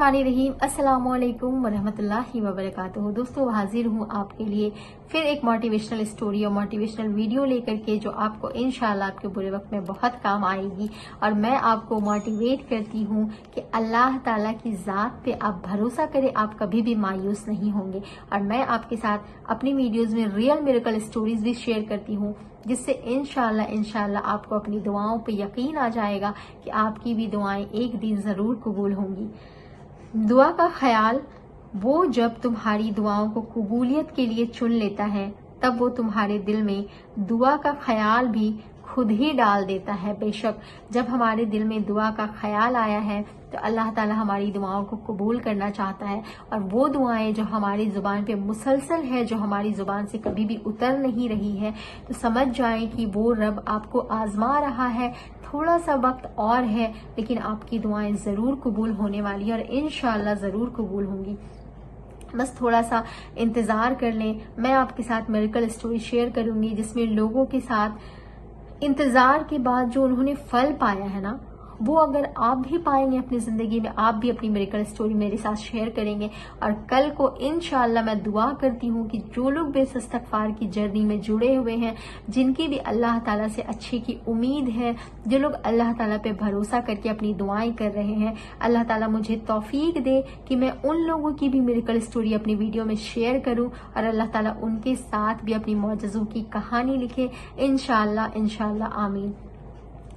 बिस्मिल्लाहिर्रहमानिर्रहीम। अस्सलामुअलैकुम वरहमतुल्लाहि वबरकातुहू। दोस्तों, हाजिर हूँ आपके लिए फिर एक मोटिवेशनल स्टोरी और मोटिवेशनल वीडियो लेकर के, जो आपको इंशाल्लाह आपके बुरे वक्त में बहुत काम आएगी। और मैं आपको मोटिवेट करती हूँ कि अल्लाह ताला की ज़ात पे आप भरोसा करें, आप कभी भी मायूस नहीं होंगे। और मैं आपके साथ अपनी वीडियोज़ में रियल मिरेकल स्टोरीज भी शेयर करती हूँ, जिससे इंशाल्लाह आपको अपनी दुआओं पे यकीन आ जाएगा कि आपकी भी दुआएं एक दिन ज़रूर कबूल होंगी। दुआ का ख्याल वो जब तुम्हारी दुआओं को कबूलियत के लिए चुन लेता है, तब वो तुम्हारे दिल में दुआ का ख्याल भी खुद ही डाल देता है। बेशक जब हमारे दिल में दुआ का ख्याल आया है तो अल्लाह ताला हमारी दुआओं को कबूल करना चाहता है। और वो दुआएं जो हमारी जुबान पे मुसलसल है, जो हमारी जुबान से कभी भी उतर नहीं रही है, तो समझ जाएं कि वो रब आपको आजमा रहा है। थोड़ा सा वक्त और है, लेकिन आपकी दुआएं जरूर कबूल होने वाली है और इंशाल्लाह जरूर कबूल होंगी। बस थोड़ा सा इंतजार कर लें। मैं आपके साथ मिरेकल स्टोरी शेयर करूंगी जिसमें लोगों के साथ इंतजार के बाद जो उन्होंने फल पाया है ना, वो अगर आप भी पाएंगे अपनी जिंदगी में, आप भी अपनी मिरेकल स्टोरी मेरे साथ शेयर करेंगे। और कल को इंशाल्लाह मैं दुआ करती हूँ कि जो लोग बेस इस्तगफार की जर्नी में जुड़े हुए हैं, जिनकी भी अल्लाह ताला से अच्छे की उम्मीद है, जो लोग अल्लाह ताला पे भरोसा करके अपनी दुआएं कर रहे हैं, अल्लाह ताला मुझे तौफीक दे कि मैं उन लोगों की भी मिरेकल स्टोरी अपनी वीडियो में शेयर करूं और अल्लाह ताला उनके साथ भी अपनी मौजज़ों की कहानी लिखे। इंशाल्लाह आमीन।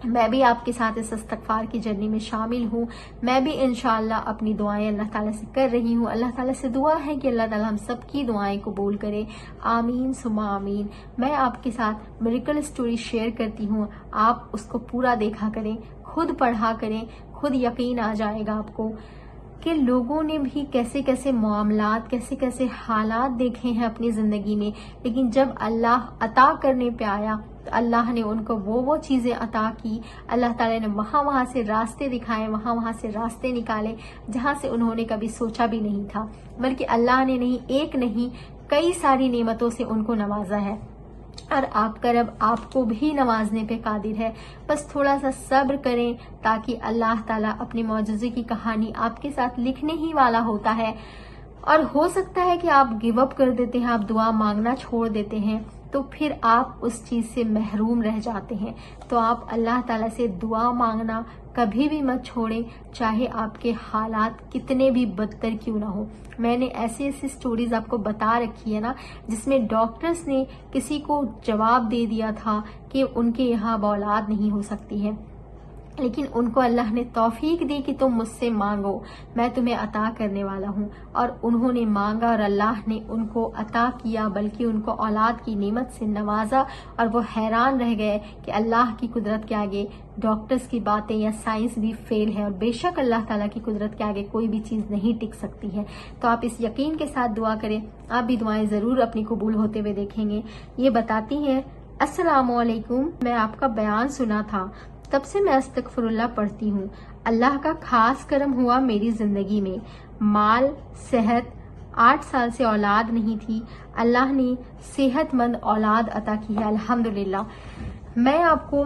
मैं भी आपके साथ इस इस्तगफार की जर्नी में शामिल हूँ। मैं भी इंशाल्लाह अपनी दुआएं अल्लाह ताला से कर रही हूँ। अल्लाह ताला से दुआ है कि अल्लाह ताला हम सबकी दुआएं कबूल करे। आमीन सुमा आमीन। मैं आपके साथ मिरेकल स्टोरी शेयर करती हूँ, आप उसको पूरा देखा करें, खुद पढ़ा करें, खुद यकीन आ जाएगा आपको कि लोगों ने भी कैसे कैसे मामलात, कैसे कैसे हालात देखे हैं अपनी जिंदगी में, लेकिन जब अल्लाह अता करने पे आया तो अल्लाह ने उनको वो चीजें अता की। अल्लाह ताला ने वहां से रास्ते दिखाए, वहां से रास्ते निकाले जहां से उन्होंने कभी सोचा भी नहीं था। बल्कि अल्लाह ने नहीं, एक नहीं, कई सारी नेमतों से उनको नवाजा है और आपका रब आपको भी नवाजने पे कादिर है। बस थोड़ा सा सब्र करें, ताकि अल्लाह ताला अपनी मौजूज़े की कहानी आपके साथ लिखने ही वाला होता है। और हो सकता है कि आप गिव अप कर देते हैं, आप दुआ मांगना छोड़ देते हैं, तो फिर आप उस चीज से महरूम रह जाते हैं। तो आप अल्लाह ताला से दुआ मांगना कभी भी मत छोड़ें, चाहे आपके हालात कितने भी बदतर क्यों ना हो। मैंने ऐसी स्टोरीज आपको बता रखी है ना, जिसमें डॉक्टर्स ने किसी को जवाब दे दिया था कि उनके यहाँ औलाद नहीं हो सकती है, लेकिन उनको अल्लाह ने तौफीक दी कि तुम मुझसे मांगो, मैं तुम्हें अता करने वाला हूँ। और उन्होंने मांगा और अल्लाह ने उनको अता किया, बल्कि उनको औलाद की नेमत से नवाजा। और वो हैरान रह गए कि अल्लाह की कुदरत के आगे डॉक्टर्स की बातें या साइंस भी फेल है। और बेशक अल्लाह ताला की कुदरत के आगे कोई भी चीज नहीं टिक सकती है। तो आप इस यकीन के साथ दुआ करें, आप भी दुआएं जरूर अपनी कबूल होते हुए देखेंगे। ये बताती हैं, अस्सलामुअलैकुम, मैं आपका बयान सुना था, तब से मैं अस्तगफिरुल्लाह पढ़ती हूँ। अल्लाह का खास करम हुआ मेरी जिंदगी में, माल, सेहत, 8 साल से औलाद नहीं थी, अल्लाह ने सेहतमंद औलाद अता की है, अल्हम्दुलिल्लाह। मैं आपको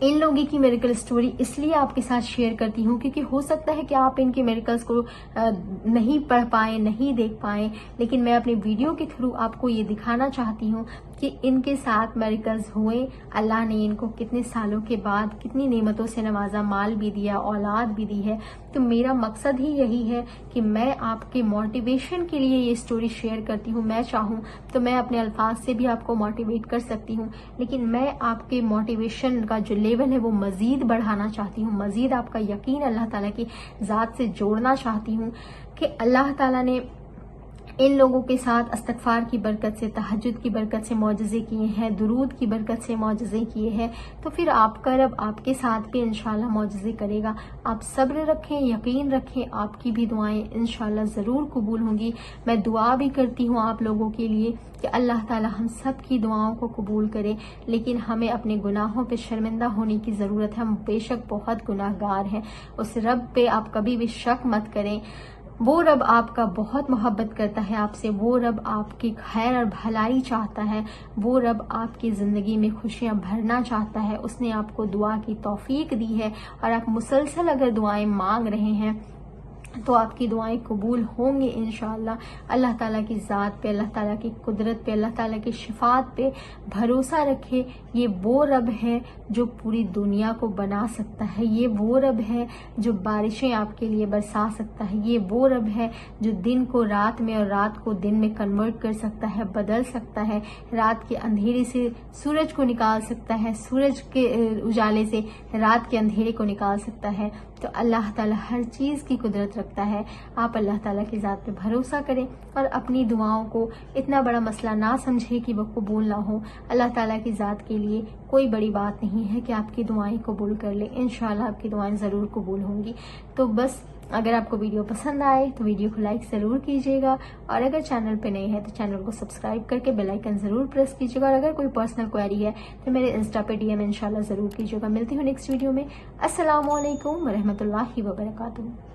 इन लोगों की मिरेकल स्टोरी इसलिए आपके साथ शेयर करती हूँ क्योंकि हो सकता है कि आप इनके मिरेकल्स को नहीं पढ़ पाए, नहीं देख पाए, लेकिन मैं अपने वीडियो के थ्रू आपको ये दिखाना चाहती हूँ कि इनके साथ मिरेकल्स हुए। अल्लाह ने इनको कितने सालों के बाद कितनी नेमतों से नवाजा, माल भी दिया, औलाद भी दी है। तो मेरा मकसद ही यही है कि मैं आपके मोटिवेशन के लिए ये स्टोरी शेयर करती हूँ। मैं चाहूँ तो मैं अपने अल्फाज से भी आपको मोटिवेट कर सकती हूँ, लेकिन मैं आपके मोटिवेशन का जो लेवल है वो मजीद बढ़ाना चाहती हूँ, मजीद आपका यकीन अल्लाह ताला की जात से जोड़ना चाहती हूँ कि अल्लाह ताला ने इन लोगों के साथ इस्तगफार की बरकत से, तहज्जुद की बरकत से मौजज़े किए हैं, दुरूद की बरकत से मौजज़े किए हैं। तो फिर आपका रब आपके साथ भी इंशाल्लाह मौजज़े करेगा। आप सब्र रखें, यकीन रखें, आपकी भी दुआएं इंशाल्लाह ज़रूर कबूल होंगी। मैं दुआ भी करती हूँ आप लोगों के लिए कि अल्लाह ताला हम सब की दुआओं को कबूल करे, लेकिन हमें अपने गुनाहों पे शर्मिंदा होने की ज़रूरत है। हम बेशक बहुत गुनाहगार हैं। उस रब पे आप कभी भी शक मत करें। वो रब आपका बहुत मोहब्बत करता है आपसे, वो रब आपकी खैर और भलाई चाहता है, वो रब आपकी जिंदगी में खुशियां भरना चाहता है। उसने आपको दुआ की तौफीक दी है और आप मुसलसल अगर दुआएं मांग रहे हैं تو آپ کی دعائیں قبول ہوں گی انشاءاللہ۔ اللہ تعالیٰ کی ذات پہ، اللہ تعالیٰ کی قدرت پہ، اللہ تعالیٰ کی شفاعت پہ بھروسہ رکھے۔ یہ وہ رب ہے جو پوری دنیا کو بنا سکتا ہے، یہ وہ رب ہے جو بارشیں آپ کے لیے برسا سکتا ہے، یہ وہ رب ہے جو دن کو رات میں اور رات کو دن میں کنورٹ کر سکتا ہے، بدل سکتا ہے، رات کے اندھیرے سے سورج کو نکال سکتا ہے، سورج کے اجالے سے رات کے اندھیرے کو نکال سکتا ہے۔ تو اللہ تعالیٰ ہر چیز کی قدرت رکھتا ہے۔ آپ اللہ تعالیٰ کی ذات پہ بھروسہ کریں اور اپنی دعاؤں کو اتنا بڑا مسئلہ نہ سمجھے کہ وہ قبول نہ ہو۔ اللہ تعالیٰ کی ذات کے لیے کوئی بڑی بات نہیں ہے کہ آپ کی دعائیں قبول کر لیں، انشاءاللہ آپ کی دعائیں ضرور قبول ہوں گی۔ تو بس اگر آپ کو ویڈیو پسند آئے تو ویڈیو کو لائک ضرور کیجیے گا، اور اگر چینل پہ نئے ہیں تو چینل کو سبسکرائب کر کے بیل آئیکن ضرور پریس کیجیے گا، اور اگر کوئی پرسنل کوئری ہے تو میرے انسٹا پہ ڈی ایم انشاءاللہ ضرور کیجیے گا۔ ملتی ہوں نیکسٹ ویڈیو میں۔ السلام علیکم ورحمۃ اللہ وبرکاتہ۔